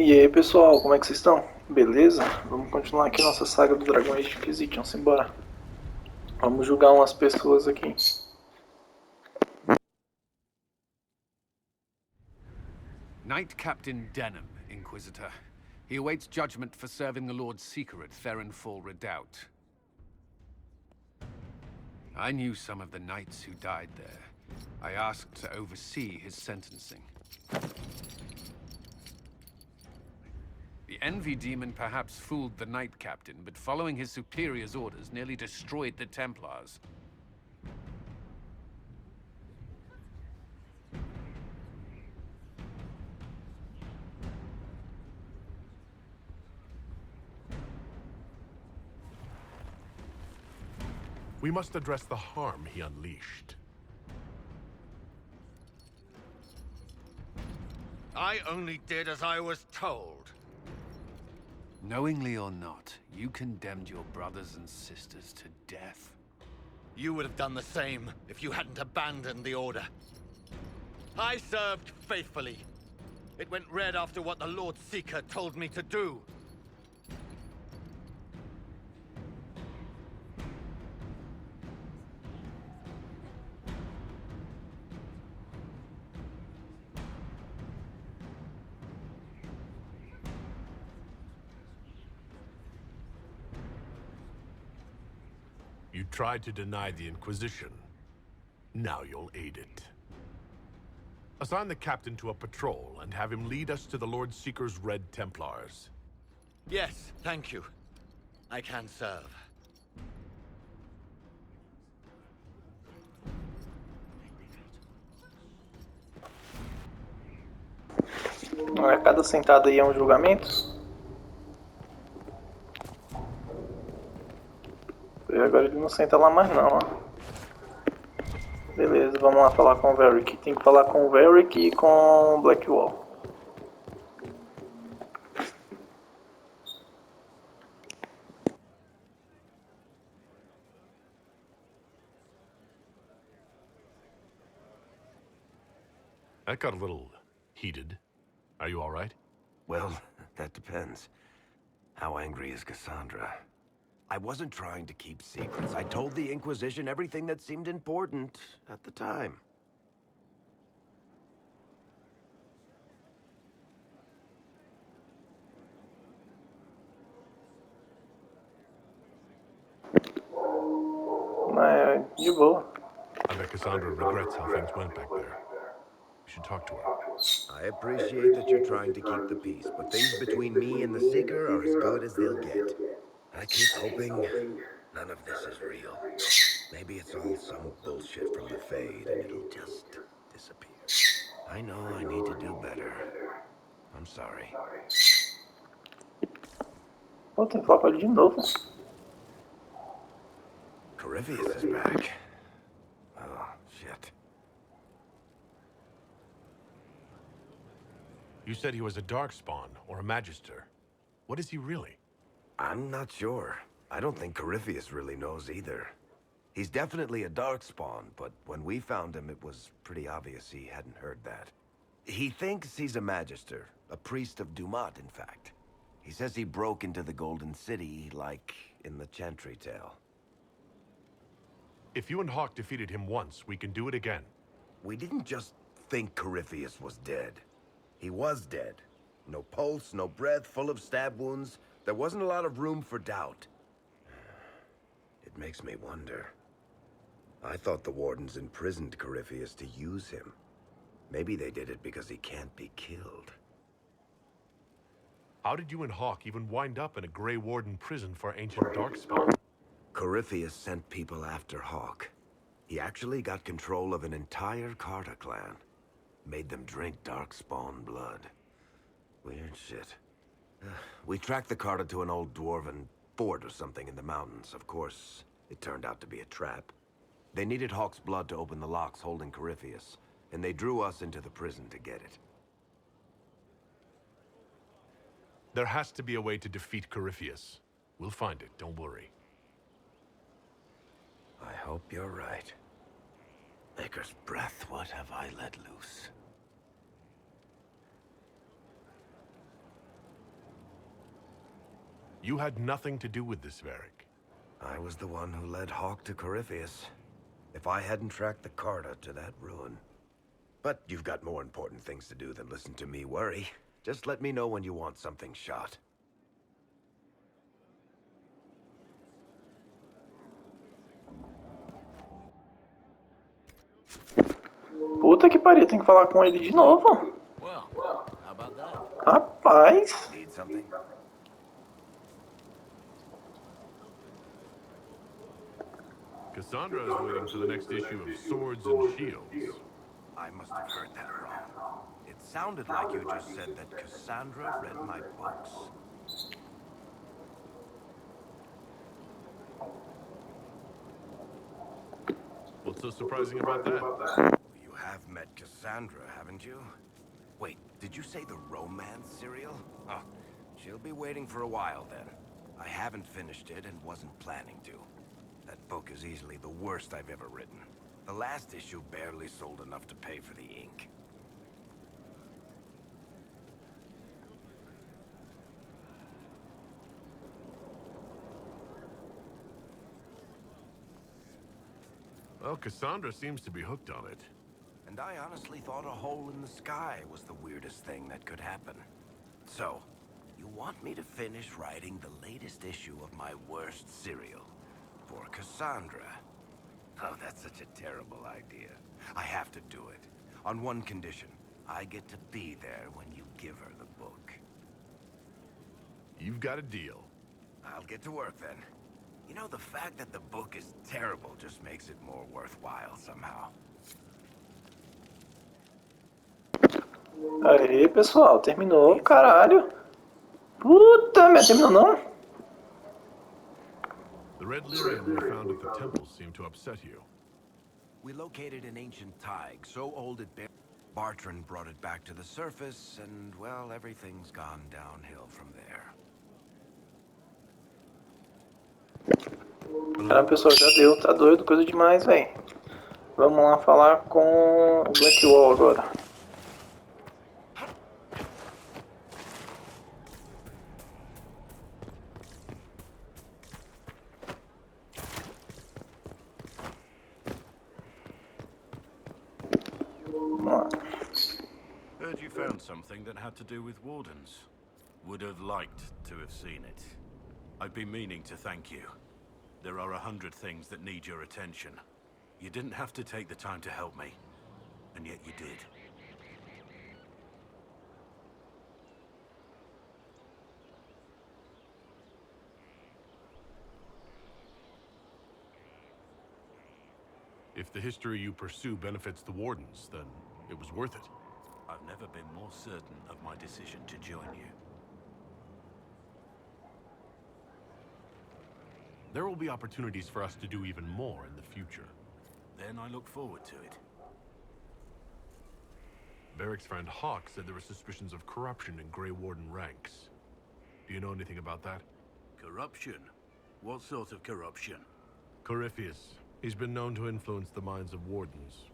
E aí pessoal, como é que vocês estão? Beleza? Vamos continuar aqui nossa saga do dragão de Inquisition, simbora. Vamos julgar umas pessoas aqui. Knight Captain Denham, Inquisitor. He awaits judgment for serving the Lord's Seeker at Therenfall Redoubt. I knew some of the knights who died there. I asked to oversee his sentencing. The Envy Demon perhaps fooled the Knight Captain, but following his superior's orders nearly destroyed the Templars. We must address the harm he unleashed. I only did as I was told. Knowingly or not, you condemned your brothers and sisters to death. You would have done the same if you hadn't abandoned the Order. I served faithfully. It went red after what the Lord Seeker told me to do. You tried to deny the Inquisition. Now you'll aid it. Assign the captain to a patrol and have him lead us to the Lord Seeker's Red Templars. Yes, thank you. I can serve. A cada sentada aí é um julgamento. E agora ele não senta lá mais não, ó. Beleza, vamos lá falar com o Varric. Tem que falar com o Varric e com o Blackwall. That got a little heated. Are you all right? Well, that depends. How angry is Cassandra? I wasn't trying to keep secrets. I told the Inquisition everything that seemed important at the time. Mas de boa. I bet Cassandra regrets how things went back there. We should talk to her. I appreciate that you're trying to keep the peace, but things between me and the Seeker are as good as they'll get. I keep hoping none of this is real. Maybe it's all some bullshit from the Fade and it'll just disappear. I know I need to do better. I'm sorry. Pô, tem que falar com ele de novo. Corypheus is back. Oh, shit. You said he was a Darkspawn, or a Magister. What is he really? I'm not sure. I don't think Corypheus really knows either. He's definitely a Darkspawn, but when we found him, it was pretty obvious he hadn't heard that. He thinks he's a Magister, a priest of Dumat, in fact. He says he broke into the Golden City, like in the Chantry tale. If you and Hawk defeated him once, we can do it again. We didn't just think Corypheus was dead. He was dead. No pulse, no breath, full of stab wounds. There wasn't a lot of room for doubt. It makes me wonder. I thought the Wardens imprisoned Corypheus to use him. Maybe they did it because he can't be killed. How did you and Hawk even wind up in a Grey Warden prison for ancient Darkspawn? Corypheus sent people after Hawk. He actually got control of an entire Carter clan. Made them drink Darkspawn blood. Weird shit. We tracked the Carter to an old dwarven fort or something in the mountains. Of course, it turned out to be a trap. They needed Hawk's blood to open the locks holding Corypheus, and they drew us into the prison to get it. There has to be a way to defeat Corypheus. We'll find it, don't worry. I hope you're right. Maker's breath, what have I let loose? You had nothing to do with this, Varric. I was the one who led Hawk to Corypheus. If I hadn't tracked the Carta to that ruin. But you've got more important things to do than listen to me worry. Just let me know when you want something shot. Puta que pariu, tem que falar com ele de novo. Well, how about that? Rapaz. Need something? Cassandra is waiting for the next issue of Swords and Shields. I must have heard that wrong. It sounded like you just said that Cassandra read my books. What's so surprising about that? You have met Cassandra, haven't you? Wait, did you say the romance serial? Oh, she'll be waiting for a while then. I haven't finished it and wasn't planning to. That book is easily the worst I've ever written. The last issue barely sold enough to pay for the ink. Well, Cassandra seems to be hooked on it. And I honestly thought a hole in the sky was the weirdest thing that could happen. So, you want me to finish writing the latest issue of my worst serial for Cassandra? Oh, that's such a terrible idea. I have to do it. On one condition. I get to be there when you give her the book. You've got a deal. I'll get to work then. You know, the fact that the book is terrible just makes it more worthwhile somehow. Aê, pessoal, terminou, caralho. Puta, mas terminou não? The red lyrium we found at the temple seemed to upset you. We located an ancient Tig, so old it Bartrand brought it back to the surface, and, well, everything's gone downhill from there. Caramba, pessoal, já deu, tá doido, coisa demais, velho. Vamos lá falar com o Blackwall agora. Vamos lá. Heard you found something that had to do with wardens. Would have liked to have seen it. I've been meaning to thank you. There are 100 things that need your attention. You didn't have to take the time to help me, and yet you did. If the history you pursue benefits the Wardens, then it was worth it. I've never been more certain of my decision to join you. There will be opportunities for us to do even more in the future. Then I look forward to it. Varric's friend Hawk said there were suspicions of corruption in Grey Warden ranks. Do you know anything about that? Corruption? What sort of corruption? Corypheus. He's been known to influence the minds of Wardens.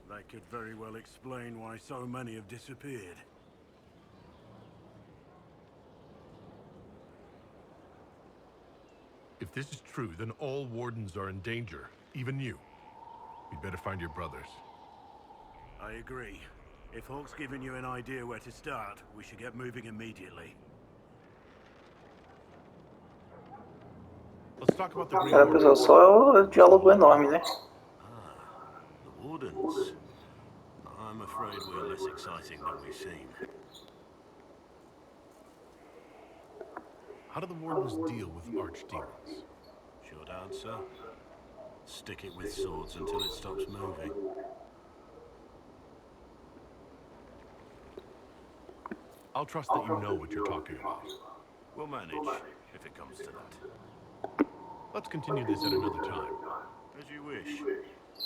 That could very well explain why so many have disappeared. If this is true, then all Wardens are in danger, even you. You'd better find your brothers. I agree. If Hawk's given you an idea where to start, we should get moving immediately. Let's talk about the Grey Cara, pessoal, só o diálogo enorme, né? The Wardens. I'm afraid we're less exciting than we seem. How do the Wardens deal with archdemons? Short answer. Stick it with swords until it stops moving. I'll trust that you know what you're talking about. We'll manage, if it comes to that. Let's continue this at another time. As you wish.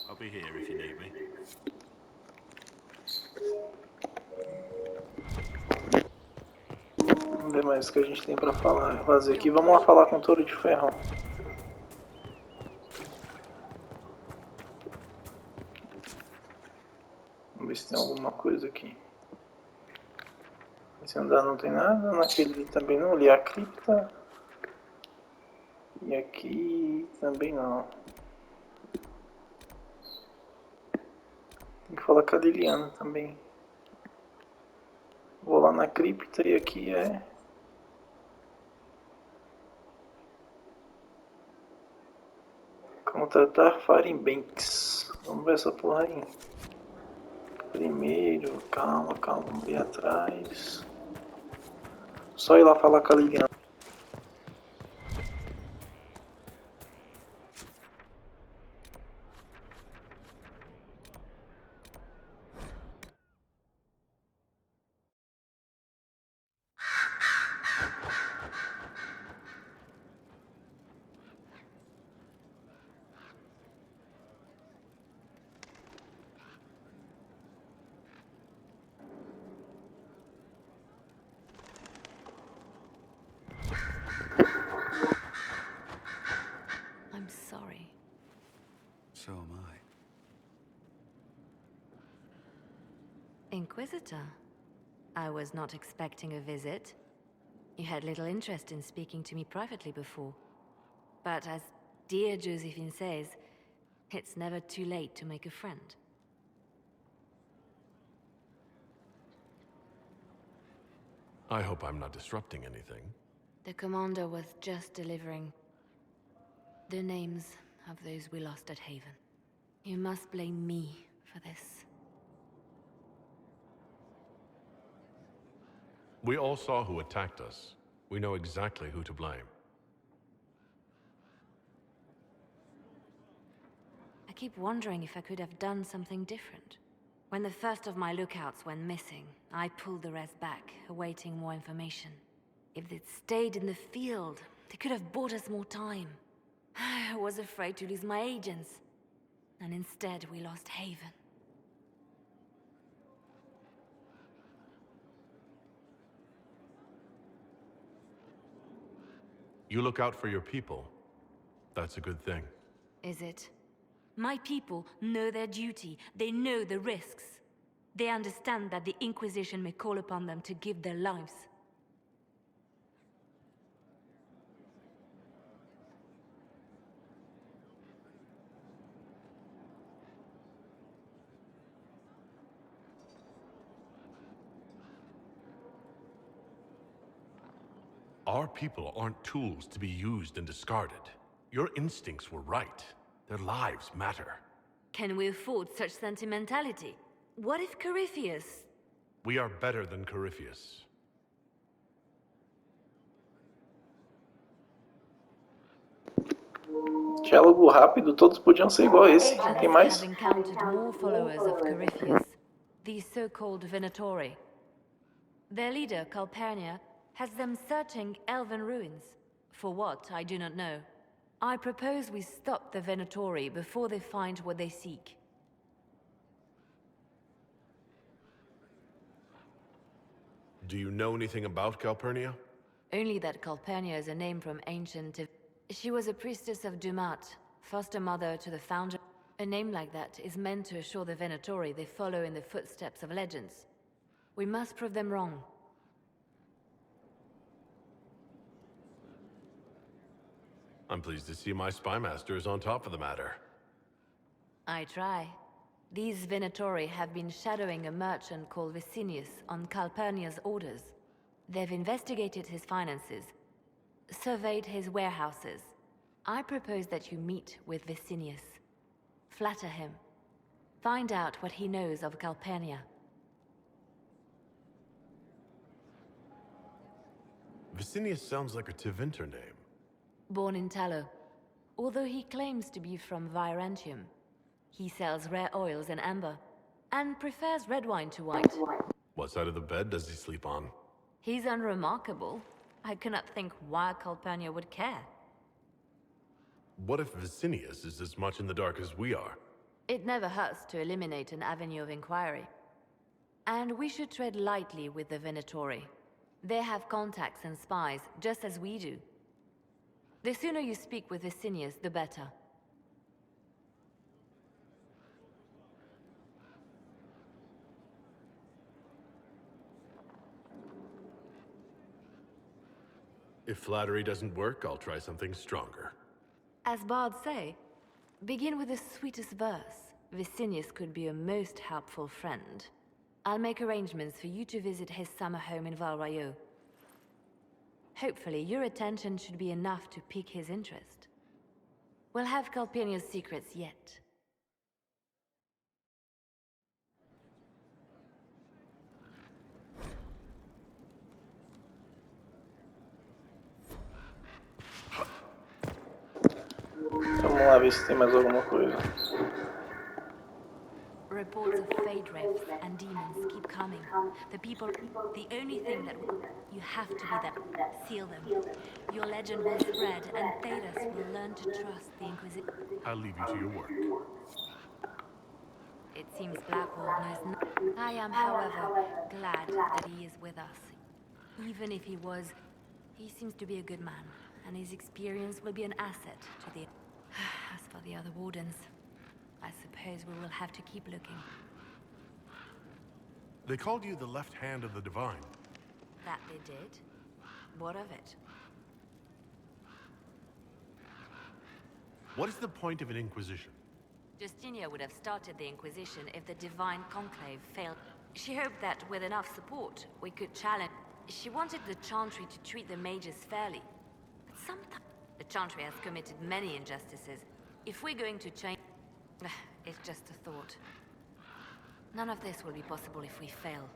I'll be here if you need me. Vamos ver mais o que a gente tem pra falar. Fazer aqui. Vamos lá falar com o Touro de Ferro. Vamos ver se tem alguma coisa aqui. Esse andar não tem nada. Naquele também não. Ali é a cripta. E aqui também não. Tem que falar com a Liliana também. Vou lá na cripta e aqui é... Contratar Firebanks. Vamos ver essa porra aí. Primeiro, calma, vamos ver atrás. Só ir lá falar com a Liliana. I'm sorry. So am I. Inquisitor, I was not expecting a visit. You had little interest in speaking to me privately before. But as dear Josephine says, it's never too late to make a friend. I hope I'm not disrupting anything. The commander was just delivering the names of those we lost at Haven. You must blame me for this. We all saw who attacked us. We know exactly who to blame. I keep wondering if I could have done something different. When the first of my lookouts went missing, I pulled the rest back, awaiting more information. If they'd stayed in the field, they could have bought us more time. I was afraid to lose my agents. And instead, we lost Haven. You look out for your people. That's a good thing. Is it? My people know their duty. They know the risks. They understand that the Inquisition may call upon them to give their lives. Our people aren't tools to be used and discarded. Your instincts were right. Their lives matter. Can we afford such sentimentality? What if Corypheus... We are better than Corypheus. Diálogo rápido, todos podiam ser igual a esse. Agents Tem mais? have encountered more followers of Corypheus, the so-called Venatori. Their leader, Calpurnia, has them searching elven ruins. For what, I do not know. I propose we stop the Venatori before they find what they seek. Do you know anything about Calpurnia? Only that Calpurnia is a name from ancient... She was a priestess of Dumat, foster mother to the founder. A name like that is meant to assure the Venatori they follow in the footsteps of legends. We must prove them wrong. I'm pleased to see my spymaster is on top of the matter. I try. These Venatori have been shadowing a merchant called Vicinius on Calpurnia's orders. They've investigated his finances, surveyed his warehouses. I propose that you meet with Vicinius. Flatter him. Find out what he knows of Calpurnia. Vicinius sounds like a Tevinter name. Born in Tallow. Although he claims to be from Virantium, he sells rare oils and amber, and prefers red wine to white. What side of the bed does he sleep on? He's unremarkable. I cannot think why Calpurnia would care. What if Vicinius is as much in the dark as we are? It never hurts to eliminate an avenue of inquiry. And we should tread lightly with the Venatori. They have contacts and spies, just as we do. The sooner you speak with Vicinius, the better. If flattery doesn't work, I'll try something stronger. As bards say, begin with the sweetest verse. Vicinius could be a most helpful friend. I'll make arrangements for you to visit his summer home in Val Royeaux. Hopefully, your attention should be enough to pique his interest. We'll have Calpurnia's secrets yet. Vamos lá ver se tem mais alguma coisa. Reports of fade rifts and demons keep coming. The only thing that you have to be that. Seal them. Your legend will spread, and Thedas will learn to trust the Inquisition. I'll leave you to your work. It seems Blackwall knows nothing. I am, however, glad that he is with us. Even if he was, he seems to be a good man, and his experience will be an asset to the... As for the other wardens, I suppose we will have to keep looking. They called you the left hand of the divine. That they did? What of it? What is the point of an Inquisition? Justinia would have started the Inquisition if the Divine Conclave failed. She hoped that with enough support, we could challenge... She wanted the Chantry to treat the mages fairly. But sometimes... The Chantry has committed many injustices. If we're going to change... It's just a thought. None of this will be possible if we fail.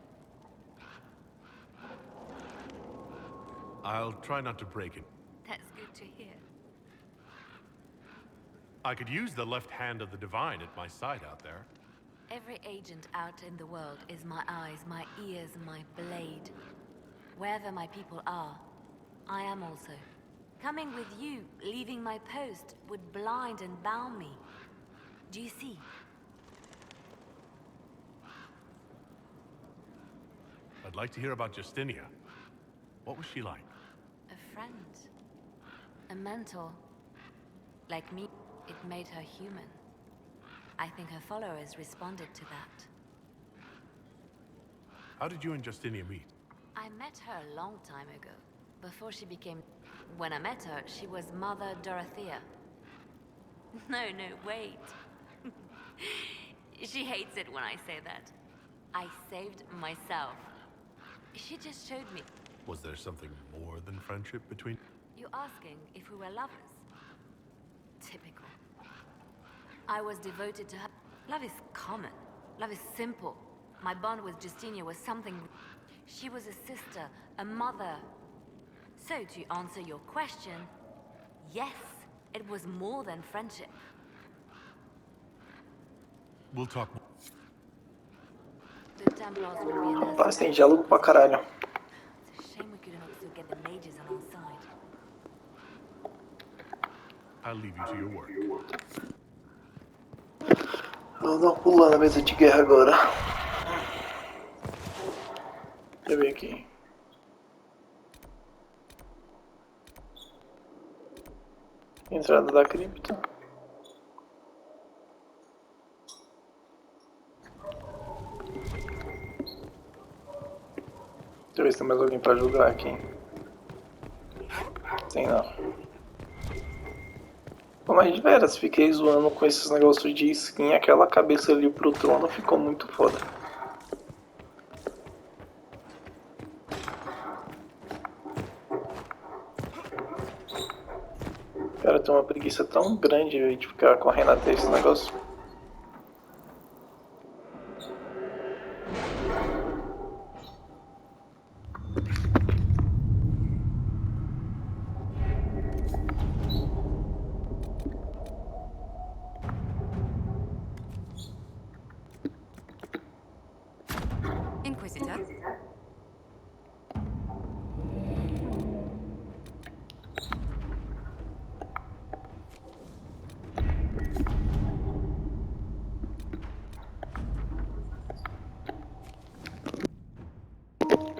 I'll try not to break it. That's good to hear. I could use the left hand of the divine at my side out there. Every agent out in the world is my eyes, my ears, my blade. Wherever my people are, I am also. Coming with you, leaving my post, would blind and bound me. Do you see? I'd like to hear about Justinia. What was she like? A friend. A mentor. Like me, it made her human. I think her followers responded to that. How did you and Justinia meet? I met her a long time ago, before she became... When I met her, she was Mother Dorothea. No, wait. She hates it when I say that. I saved myself. She just showed me. Was there something more than friendship between... You asking if we were lovers? Typical. I was devoted to her. Love is common. Love is simple. My bond with Justinia was something... She was a sister, a mother. So, to answer your question, yes, it was more than friendship. We'll talk more. The Templars will be in there. Rapaz, tem diálogo pra caralho. It's a shame we couldn't also get the mages on our side. I'll leave you to your work. Vamos dar um pulo na mesa de guerra agora. Deixa eu ver aqui. Entrada da cripta. Deixa eu ver se tem mais alguém pra ajudar aqui. Tem não. Pô, mas de veras, fiquei zoando com esses negócios de skin. Aquela cabeça ali pro trono ficou muito foda. Cara, tem uma preguiça tão grande, véio, de ficar correndo até esse negócio. Inquisitor?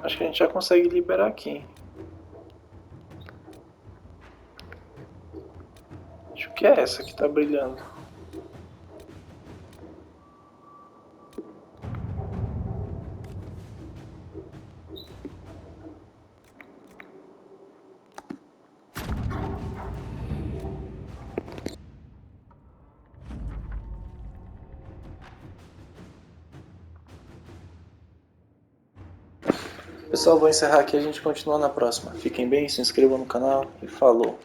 Acho que a gente já consegue liberar aqui. Acho que é essa que tá brilhando. Pessoal, vou encerrar aqui e a gente continua na próxima. Fiquem bem, se inscrevam no canal e falou!